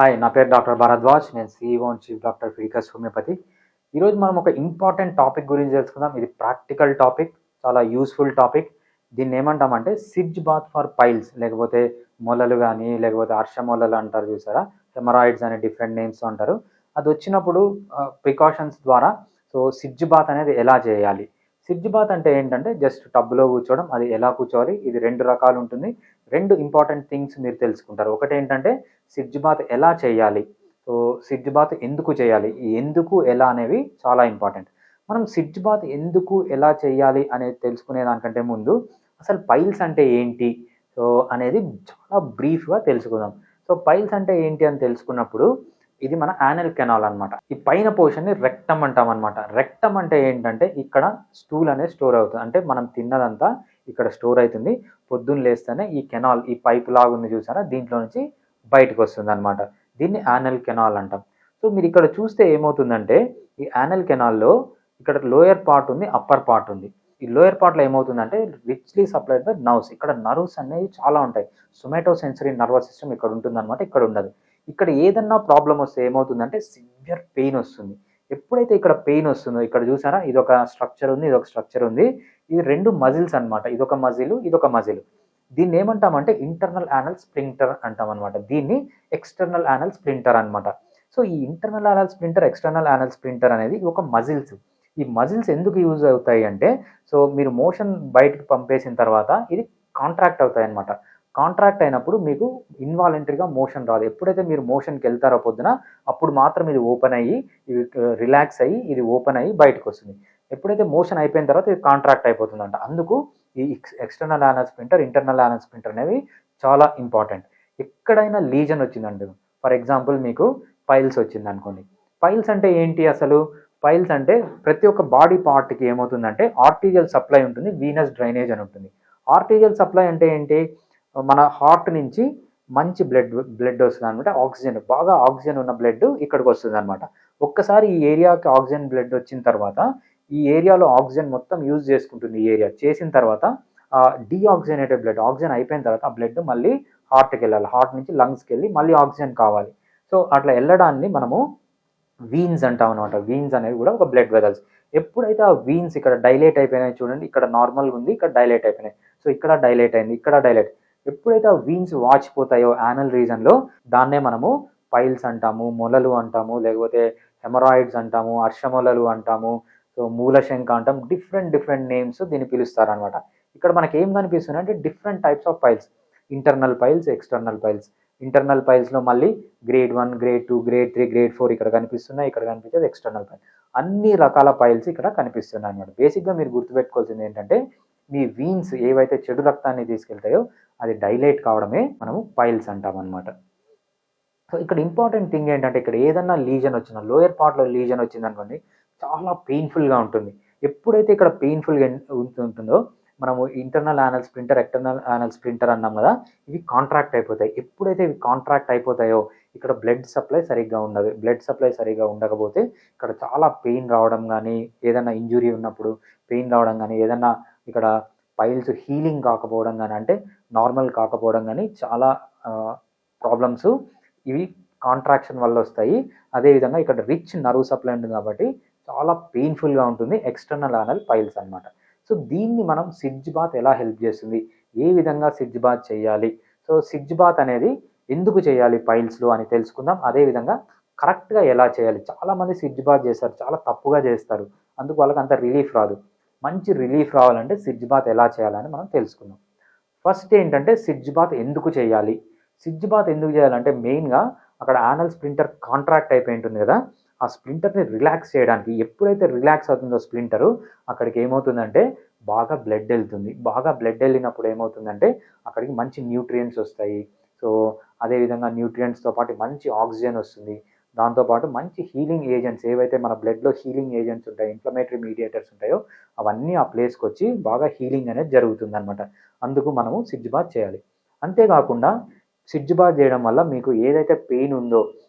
Hi, నా పేరు doctor Bharadwaj. నేను CEO and chief doctor Fidicus homeopathy. ఈరోజు మనం ఒక ఇంపార్టెంట్ టాపిక్ గురించి తెలుసుకుందాం. ఇది ప్రాక్టికల్ టాపిక్, చాలా యూస్ఫుల్ టాపిక్. దీన్ని ఏమంటామంటే సిడ్జ్ బాత్ ఫర్ పైల్స్, లేకపోతే మొలలు కానీ లేకపోతే అర్షమొలలు అంటారు చూసారా, హెమరాయిడ్స్ అనే డిఫరెంట్ నేమ్స్ అంటారు. అది వచ్చినప్పుడు ప్రికాషన్స్ ద్వారా సిడ్జ్ బాత్ అనేది ఎలా చేయాలి. సిడ్జ్ బాత్ అంటే ఏంటంటే జస్ట్ టబ్లో కూర్చోవడం. అది ఎలా కూర్చోవాలి, ఇది 2 రకాలు ఉంటుంది. 2 ఇంపార్టెంట్ థింగ్స్ మీరు తెలుసుకుంటారు. ఒకటి ఏంటంటే సిడ్జ్ బాత్ ఎలా చేయాలి, సిడ్జ్ బాత్ ఎందుకు చేయాలి, ఈ ఎందుకు ఎలా అనేవి చాలా ఇంపార్టెంట్. మనం సిడ్జ్ బాత్ ఎందుకు ఎలా చేయాలి అనేది తెలుసుకునే దానికంటే ముందు అసలు పైల్స్ అంటే ఏంటి అనేది చాలా బ్రీఫ్గా తెలుసుకుందాం. పైల్స్ అంటే ఏంటి అని తెలుసుకున్నప్పుడు ఇది మన యానల్ కెనాల్ అనమాట. ఈ పైన పోర్షన్ని రెక్టమ్ అంటాం అనమాట. రెక్టమ్ అంటే ఏంటంటే ఇక్కడ స్టూల్ అనేది స్టోర్ అవుతుంది. అంటే మనం తిన్నదంతా ఇక్కడ స్టోర్ అవుతుంది. పొద్దున్న లేస్తేనే ఈ కెనాల్, ఈ పైప్ లాగా ఉంది చూసారా, దీంట్లో నుంచి బయటకు వస్తుంది అనమాట. దీన్ని యానల్ కెనాల్ అంటాం. మీరు ఇక్కడ చూస్తే ఏమవుతుందంటే ఈ యానల్ కెనాల్లో ఇక్కడ లోయర్ పార్ట్ ఉంది, అప్పర్ పార్ట్ ఉంది. ఈ లోయర్ పార్ట్లో ఏమవుతుందంటే రిచ్లీ సప్లైడ్ బై నర్వ్స్. ఇక్కడ నర్వ్స్ అనేవి చాలా ఉంటాయి. సొమాటో సెన్సరీ నర్వస్ సిస్టమ్ ఇక్కడ ఉంటుందన్నమాట, ఇక్కడ ఉండదు. ఇక్కడ ఏదన్నా ప్రాబ్లం వస్తే ఏమవుతుందంటే సివియర్ పెయిన్ వస్తుంది. ఎప్పుడైతే ఇక్కడ పెయిన్ వస్తుందో, ఇక్కడ చూసారా ఇదొక స్ట్రక్చర్ ఉంది, ఇదొక స్ట్రక్చర్ ఉంది. ఇది 2 మజిల్స్ అనమాట. ఇదొక మజిల్, ఇదొక మజిల్. దీన్ని ఏమంటామంటే ఇంటర్నల్ యానల్ స్ప్లింటర్ అంటాం అనమాట. దీన్ని ఎక్స్టర్నల్ యానల్ స్ప్లింటర్ అనమాట. ఈ internal anal splinter, external anal splinter అనేది ఒక మజిల్స్. ఈ మజిల్స్ ఎందుకు యూజ్ అవుతాయి అంటే మీరు మోషన్ బయటకు పంపేసిన తర్వాత ఇది కాంట్రాక్ట్ అవుతాయి అనమాట. కాంట్రాక్ట్ అయినప్పుడు మీకు ఇన్వాలంటరీగా మోషన్ రాదు. ఎప్పుడైతే మీరు మోషన్కి వెళ్తారో పొద్దున, అప్పుడు మాత్రం ఇది ఓపెన్ అయ్యి, ఇది రిలాక్స్ అయ్యి, ఇది ఓపెన్ అయ్యి బయటకు వస్తుంది. ఎప్పుడైతే మోషన్ అయిపోయిన తర్వాత ఇది కాంట్రాక్ట్ అయిపోతుందంట. అందుకు ఈ external anal splinter, internal anal splinter అనేవి చాలా ఇంపార్టెంట్. ఎక్కడైనా లీజన్ వచ్చిందండి, ఫర్ ఎగ్జాంపుల్ మీకు పైల్స్ వచ్చింది అనుకోండి. పైల్స్ అంటే ఏంటి అసలు? పైల్స్ అంటే ప్రతి ఒక్క బాడీ పార్ట్కి ఏమవుతుందంటే ఆర్టీరియల్ సప్లై ఉంటుంది, వీనస్ డ్రైనేజ్ అని ఉంటుంది. ఆర్టీరియల్ సప్లై అంటే ఏంటి? మన హార్ట్ నుంచి మంచి బ్లడ్ వస్తుంది అనమాట. ఆక్సిజన్, బాగా ఆక్సిజన్ ఉన్న బ్లడ్ ఇక్కడికి వస్తుంది అనమాట. ఒక్కసారి ఈ ఏరియాకి ఆక్సిజన్ బ్లడ్ వచ్చిన తర్వాత ఈ ఏరియాలో ఆక్సిజన్ మొత్తం యూజ్ చేసుకుంటుంది. ఈ ఏరియా చేసిన తర్వాత డీఆక్సిజనేటెడ్ బ్లడ్, ఆక్సిజన్ అయిపోయిన తర్వాత ఆ బ్లడ్ మళ్ళీ హార్ట్కి వెళ్ళాలి. హార్ట్ నుంచి లంగ్స్కి వెళ్ళి మళ్ళీ ఆక్సిజన్ కావాలి. అట్లా వెళ్ళడాన్ని మనము వీన్స్ అంటాం అనమాట. వీన్స్ అనేవి కూడా ఒక బ్లడ్ వెజల్స్. ఎప్పుడైతే ఆ వీన్స్ ఇక్కడ డైలేట్ అయిపోయినాయి చూడండి, ఇక్కడ నార్మల్గా ఉంది, ఇక్కడ డైలేట్ అయిపోయినాయి. ఇక్కడ డైలేట్ అయింది, ఇక్కడ డైలేట్. ఎప్పుడైతే ఆ వీన్స్ వాచిపోతాయో యానల్ రీజన్లో, దాన్నే మనము పైల్స్ అంటాము, మొలలు అంటాము, లేకపోతే హెమరాయిడ్స్ అంటాము, అర్షమొలలు అంటాము, మూలశంక అంటాం. డిఫరెంట్ నేమ్స్ దీన్ని పిలుస్తారనమాట. ఇక్కడ మనకి ఏం కనిపిస్తుంది అంటే different types of piles. Internal piles, external piles. Internal పైల్స్లో మళ్ళీ గ్రేడ్ 1, గ్రేడ్ 2, గ్రేడ్ 3, గ్రేడ్ 4 ఇక్కడ కనిపిస్తున్నాయి. ఇక్కడ కనిపించేది ఎక్స్టర్నల్ పైల్. అన్ని రకాల పైల్స్ ఇక్కడ కనిపిస్తున్నాయి అనమాట. బేసిక్గా మీరు గుర్తుపెట్టుకోవాల్సింది ఏంటంటే మీ వీన్స్ ఏవైతే చెడు రక్తాన్ని తీసుకెళ్తాయో అది డైలేట్ కావడమే మనము పైల్స్ అంటాం అనమాట. ఇక్కడ ఇంపార్టెంట్ థింగ్ ఏంటంటే ఇక్కడ ఏదన్నా లీజన్ వచ్చినా, లోయర్ పార్ట్లో లీజన్ వచ్చింది అనుకోండి, చాలా పెయిన్ఫుల్గా ఉంటుంది. ఎప్పుడైతే ఇక్కడ పెయిన్ఫుల్గా ఉంటుందో మనము internal anal splinter, external anal splinter అన్నాం కదా, ఇవి కాంట్రాక్ట్ అయిపోతాయి. ఎప్పుడైతే ఇవి కాంట్రాక్ట్ అయిపోతాయో ఇక్కడ బ్లడ్ సప్లై సరిగ్గా ఉండదు. బ్లడ్ సప్లై సరిగ్గా ఉండకపోతే ఇక్కడ చాలా పెయిన్ రావడం కానీ, ఏదైనా ఇంజురీ ఉన్నప్పుడు పెయిన్ రావడం కానీ, ఏదైనా ఇక్కడ పైల్స్ హీలింగ్ కాకపోవడం కానీ, అంటే నార్మల్ కాకపోవడం కానీ, చాలా ప్రాబ్లమ్స్ ఇవి కాంట్రాక్షన్ వల్ల వస్తాయి. అదేవిధంగా ఇక్కడ రిచ్ నర్వ్ సప్లై ఉంటుంది కాబట్టి చాలా పెయిన్ఫుల్గా ఉంటుంది ఎక్స్టర్నల్ యానల్ పైల్స్ అనమాట. దీన్ని మనం సిడ్జ్ బాత్ ఎలా హెల్ప్ చేస్తుంది, ఏ విధంగా సిడ్జ్ బాత్ చేయాలి, సిడ్జ్ బాత్ అనేది ఎందుకు చేయాలి పైల్స్లో అని తెలుసుకుందాం. అదేవిధంగా కరెక్ట్గా ఎలా చేయాలి. చాలామంది సిడ్జ్ బాత్ చేస్తారు, చాలా తప్పుగా చేస్తారు. అందుకు వాళ్ళకి అంత రిలీఫ్ రాదు. మంచి రిలీఫ్ రావాలంటే సిడ్జ్ బాత్ ఎలా చేయాలని మనం తెలుసుకుందాం. ఫస్ట్ ఏంటంటే సిడ్జ్ బాత్ ఎందుకు చేయాలి. సిడ్జ్ బాత్ ఎందుకు చేయాలంటే మెయిన్గా అక్కడ యానల్ స్ప్లింటర్ కాంట్రాక్ట్ అయిపోయి ఉంటుంది కదా, ఆ స్ప్లింటర్ని రిలాక్స్ చేయడానికి. ఎప్పుడైతే రిలాక్స్ అవుతుందో స్ప్లింటరు, అక్కడికి ఏమవుతుందంటే బాగా బ్లడ్ వెళ్తుంది. బాగా బ్లడ్ వెళ్ళినప్పుడు ఏమవుతుందంటే అక్కడికి మంచి న్యూట్రియంట్స్ వస్తాయి. అదేవిధంగా న్యూట్రియంట్స్తో పాటు మంచి ఆక్సిజన్ వస్తుంది. దాంతోపాటు మంచి హీలింగ్ ఏజెంట్స్, ఏవైతే మన బ్లడ్లో హీలింగ్ ఏజెంట్స్ ఉంటాయో, ఇన్ఫ్లమేటరీ మీడియేటర్స్ ఉంటాయో, అవన్నీ ఆ ప్లేస్కి వచ్చి బాగా హీలింగ్ అనేది జరుగుతుంది అనమాట. అందుకు మనము సిడ్జ్ బాత్ చేయాలి. అంతేకాకుండా సిడ్జ్ బాత్ చేయడం వల్ల మీకు ఏదైతే పెయిన్ ఉందో,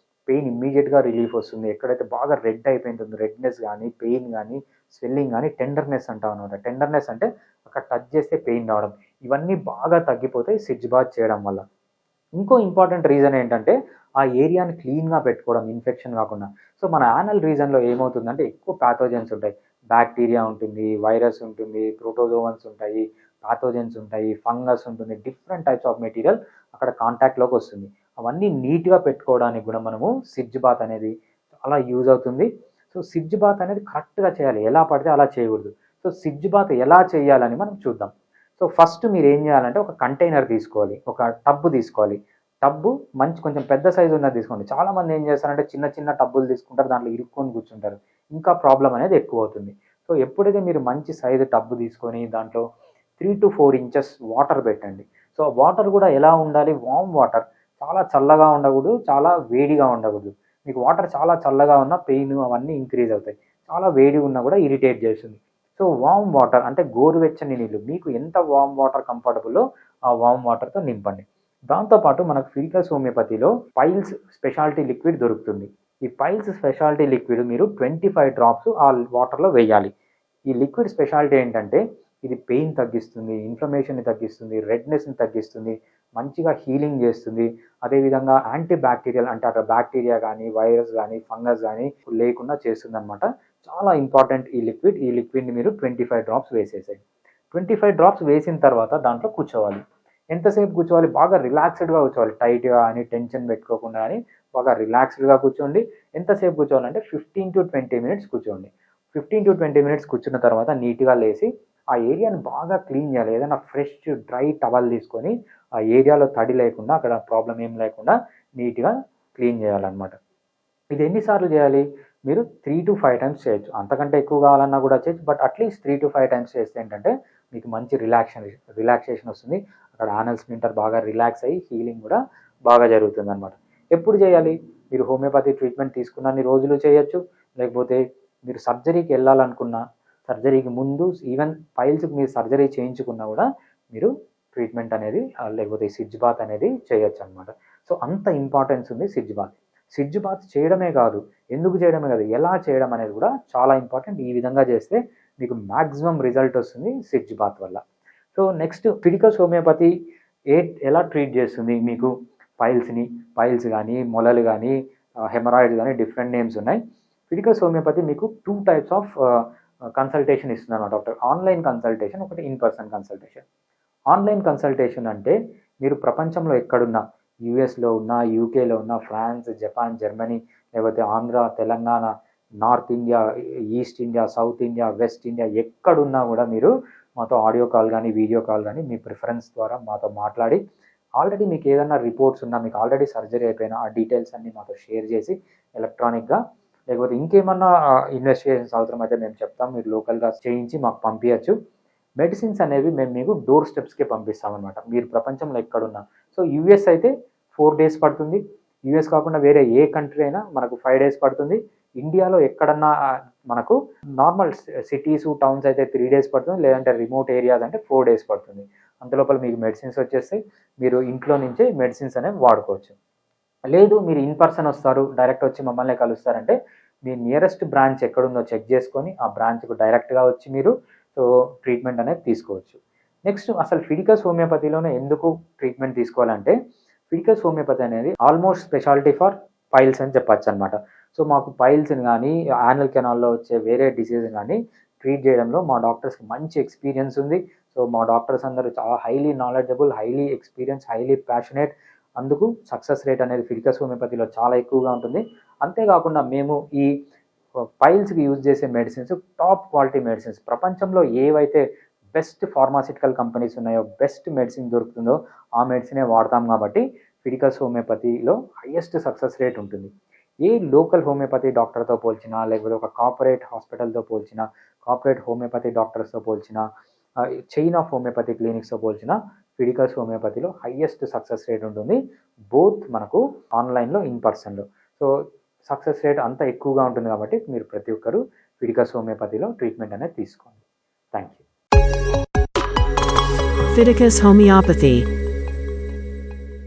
పెయిన్ ఇమ్మీడియట్గా రిలీఫ్ వస్తుంది. ఎక్కడైతే బాగా రెడ్ అయిపోయింటుందో, రెడ్నెస్ కానీ, పెయిన్ కానీ, స్వెల్లింగ్ కానీ, టెండర్నెస్ అంటాం అనమాట. టెండర్నెస్ అంటే అక్కడ టచ్ చేస్తే పెయిన్ రావడం, ఇవన్నీ బాగా తగ్గిపోతాయి సిడ్జ్ బాత్ చేయడం వల్ల. ఇంకో ఇంపార్టెంట్ రీజన్ ఏంటంటే ఆ ఏరియాని క్లీన్గా పెట్టుకోవడం, ఇన్ఫెక్షన్ కాకుండా. సో మన యానల్ రీజన్లో ఏమవుతుందంటే ఎక్కువ ప్యాథోజన్స్ ఉంటాయి. బ్యాక్టీరియా ఉంటుంది, వైరస్ ఉంటుంది, ప్రోటోజోవన్స్ ఉంటాయి, పాథోజన్స్ ఉంటాయి, ఫంగస్ ఉంటుంది, డిఫరెంట్ టైప్స్ ఆఫ్ మెటీరియల్ అక్కడ కాంటాక్ట్లోకి వస్తుంది. అవన్నీ నీట్గా పెట్టుకోవడానికి కూడా మనము సిడ్జ్ బాత్ అనేది చాలా యూజ్ అవుతుంది. సో సిడ్జ్ బాత్ అనేది కరెక్ట్గా చేయాలి, ఎలా పడితే అలా చేయకూడదు. సో సిడ్జ్ బాత్ ఎలా చేయాలని మనం చూద్దాం. సో ఫస్ట్ మీరు ఏం చేయాలంటే ఒక కంటైనర్ తీసుకోవాలి, ఒక టబ్బు తీసుకోవాలి. టబ్బు మంచి కొంచెం పెద్ద సైజు ఉన్నది తీసుకోండి. చాలామంది ఏం చేస్తారంటే చిన్న చిన్న టబ్బులు తీసుకుంటారు, దాంట్లో ఇరుక్కొని కూర్చుంటారు, ఇంకా ప్రాబ్లం అనేది ఎక్కువ అవుతుంది. సో ఎప్పుడైతే మీరు మంచి సైజు టబ్బు తీసుకొని దాంట్లో 3 to 4 inches వాటర్ పెట్టండి. సో వాటర్ కూడా ఎలా ఉండాలి, వామ్ వాటర్, చాలా చల్లగా ఉండకూడదు, చాలా వేడిగా ఉండకూడదు. మీకు వాటర్ చాలా చల్లగా ఉన్న పెయిన్ అవన్నీ ఇంక్రీజ్ అవుతాయి, చాలా వేడి ఉన్నా కూడా ఇరిటేట్ చేస్తుంది. సో వామ్ వాటర్ అంటే గోరువెచ్చని నీళ్ళు, మీకు ఎంత వామ్ వాటర్ కంఫర్టబుల్లో ఆ వామ్ వాటర్తో నింపండి. దాంతోపాటు మనకు ఫిడికస్ హోమియోపతిలో పైల్స్ స్పెషాలిటీ లిక్విడ్ దొరుకుతుంది. ఈ పైల్స్ స్పెషాలిటీ లిక్విడ్ మీరు 25 drops ఆ వాటర్లో వేయాలి. ఈ లిక్విడ్ స్పెషాలిటీ ఏంటంటే ఇది పెయిన్ తగ్గిస్తుంది, ఇన్ఫ్లమేషన్ని తగ్గిస్తుంది, రెడ్నెస్ని తగ్గిస్తుంది, మంచిగా హీలింగ్ చేస్తుంది. అదేవిధంగా యాంటీ బ్యాక్టీరియల్ అంటే అక్కడ బ్యాక్టీరియా కానీ, వైరస్ కానీ, ఫంగస్ కానీ లేకుండా చేస్తుంది అనమాట. చాలా ఇంపార్టెంట్ ఈ లిక్విడ్. ఈ లిక్విడ్ని మీరు 25 drops వేసేసేయండి. 25 drops వేసిన తర్వాత దాంట్లో కూర్చోవాలి. ఎంతసేపు కూర్చోవాలి, బాగా రిలాక్స్డ్గా కూర్చోవాలి, టైట్గా అని టెన్షన్ పెట్టుకోకుండా అని బాగా రిలాక్స్డ్గా కూర్చోండి. ఎంతసేపు కూర్చోవాలంటే 15 to 20 minutes కూర్చోండి. 15 to 20 minutes కూర్చున్న తర్వాత నీట్గా లేచి ఆ ఏరియాని బాగా క్లీన్ చేయాలి. ఏదైనా ఫ్రెష్ డ్రై టవల్ తీసుకొని ఆ ఏరియాలో తడి లేకుండా, అక్కడ ప్రాబ్లం ఏం లేకుండా నీట్గా క్లీన్ చేయాలన్నమాట. ఇది ఎన్నిసార్లు చేయాలి, మీరు 3 to 5 times చేయొచ్చు, అంతకంటే ఎక్కువ కావాలన్నా కూడా చేయొచ్చు. బట్ అట్లీస్ట్ 3 to 5 times చేస్తే ఏంటంటే మీకు మంచి రిలాక్సేషన్ వస్తుంది. అక్కడ యానల్ స్ప్లింటర్ బాగా రిలాక్స్ అయ్యి హీలింగ్ కూడా బాగా జరుగుతుంది అనమాట. ఎప్పుడు చేయాలి, మీరు హోమియోపతి ట్రీట్మెంట్ తీసుకున్నన్ని రోజులు చేయొచ్చు, లేకపోతే మీరు సర్జరీకి వెళ్ళాలనుకున్నా, సర్జరీకి ముందు, ఈవెన్ పైల్స్కి మీరు సర్జరీ చేయించుకున్నా కూడా మీరు ట్రీట్మెంట్ అనేది లేకపోతే సిడ్జ్ బాత్ అనేది చేయొచ్చు అనమాట. సో అంత ఇంపార్టెన్స్ ఉంది సిడ్జ్ బాత్. సిడ్జ్ బాత్ చేయడమే కాదు, ఎందుకు చేయడమే కాదు, ఎలా చేయడం అనేది కూడా చాలా ఇంపార్టెంట్. ఈ విధంగా చేస్తే మీకు మ్యాక్సిమం రిజల్ట్ వస్తుంది సిడ్జ్ బాత్ వల్ల. సో నెక్స్ట్ ఫిడికస్ హోమియోపతి ఎలా ట్రీట్ చేస్తుంది మీకు పైల్స్ కానీ, మొలలు కానీ, హెమరాయిడ్స్ కానీ, డిఫరెంట్ నేమ్స్ ఉన్నాయి. ఫిడికస్ హోమియోపతి మీకు 2 types ఆఫ్ కన్సల్టేషన్ ఇస్తుంది అనమాట. ఒకటి ఆన్లైన్ కన్సల్టేషన్, ఒకటి ఇన్పర్సన్ కన్సల్టేషన్. ఆన్లైన్ కన్సల్టేషన్ అంటే మీరు ప్రపంచంలో ఎక్కడున్నా, యూఎస్లో ఉన్నా, యూకేలో ఉన్నా, ఫ్రాన్స్, జపాన్, జర్మనీ, లేకపోతే Andhra, Telangana, north India, east India, south India, west India, ఎక్కడున్నా కూడా మీరు మాతో ఆడియో కాల్ కానీ, వీడియో కాల్ కానీ మీ ప్రిఫరెన్స్ ద్వారా మాతో మాట్లాడి, ఆల్రెడీ మీకు ఏదైనా రిపోర్ట్స్ ఉన్నా, మీకు ఆల్రెడీ సర్జరీ అయిపోయినా ఆ డీటెయిల్స్ అన్నీ మాతో షేర్ చేసి ఎలక్ట్రానిక్గా, లేకపోతే ఇంకేమన్నా ఇన్వెస్టిగేషన్స్ అవసరమైతే మేము చెప్తాం, మీరు లోకల్గా చేయించి మాకు పంపించచ్చు. మెడిసిన్స్ అనేవి మేము మీకు డోర్ స్టెప్స్కే పంపిస్తామన్నమాట, మీరు ప్రపంచంలో ఎక్కడున్నా. సో యూఎస్ అయితే 4 days పడుతుంది, యూఎస్ కాకుండా వేరే ఏ కంట్రీ అయినా మనకు 5 days పడుతుంది. ఇండియాలో ఎక్కడన్నా మనకు నార్మల్ సిటీస్, టౌన్స్ అయితే 3 days పడుతుంది, లేదంటే రిమోట్ ఏరియాస్ అంటే 4 days పడుతుంది. అంతలోపల మీకు మెడిసిన్స్ వచ్చేస్తాయి, మీరు ఇంట్లో నుంచే మెడిసిన్స్ అనేవి వాడుకోవచ్చు. లేదు మీరు ఇన్ పర్సన్ వస్తారు, డైరెక్ట్ వచ్చి మమ్మల్ని కలుస్తారంటే మీ నియరెస్ట్ బ్రాంచ్ ఎక్కడుందో చెక్ చేసుకొని ఆ బ్రాంచ్కు డైరెక్ట్గా వచ్చి మీరు సో ట్రీట్మెంట్ అనేది తీసుకోవచ్చు. నెక్స్ట్ అసలు ఫిడికస్ హోమియోపతిలోనే ఎందుకు ట్రీట్మెంట్ తీసుకోవాలంటే, ఫిడికస్ హోమియోపతి అనేది ఆల్మోస్ట్ స్పెషాలిటీ ఫర్ పైల్స్ అని చెప్పచ్చు అనమాట. సో మాకు పైల్స్ని కానీ, యానల్ కెనాల్లో వచ్చే వేరే డిసీజ్ కానీ ట్రీట్ చేయడంలో మా డాక్టర్స్కి మంచి ఎక్స్పీరియన్స్ ఉంది. సో మా డాక్టర్స్ అందరూ చాలా highly knowledgeable, highly experience, highly passionate. అందుకు సక్సెస్ రేట్ అనేది ఫిడికస్ హోమియోపతిలో చాలా ఎక్కువగా ఉంటుంది. అంతేకాకుండా మేము ఈ పైల్స్కి యూజ్ చేసే మెడిసిన్స్ టాప్ క్వాలిటీ మెడిసిన్స్, ప్రపంచంలో ఏవైతే బెస్ట్ ఫార్మాసిటికల్ కంపెనీస్ ఉన్నాయో, బెస్ట్ మెడిసిన్ దొరుకుతుందో ఆ మెడిసినే వాడతాం. కాబట్టి ఫిడికస్ హోమియోపతిలో హైయెస్ట్ సక్సెస్ రేట్ ఉంటుంది. ఏ లోకల్ హోమియోపతి డాక్టర్తో పోల్చినా, లేకపోతే ఒక కార్పొరేట్ హాస్పిటల్తో పోల్చినా, కార్పొరేట్ హోమియోపతి డాక్టర్స్తో పోల్చినా, చైన్ ఆఫ్ హోమియోపతి క్లినిక్స్తో పోల్చినా ఫిడికస్ హోమియోపతిలో హైయెస్ట్ సక్సెస్ రేట్ ఉంటుంది, బోత్ మనకు ఆన్లైన్లో, ఇన్ పర్సన్లో. సో సక్సెస్ రేట్ అంత ఎక్కువగా ఉంటుంది కాబట్టి మీరు ప్రతి ఒక్కరూ ఫిడికస్ హోమియోపతిలో ట్రీట్మెంట్ అనేది తీసుకోండి. Thank you. Fidicus Homeopathy.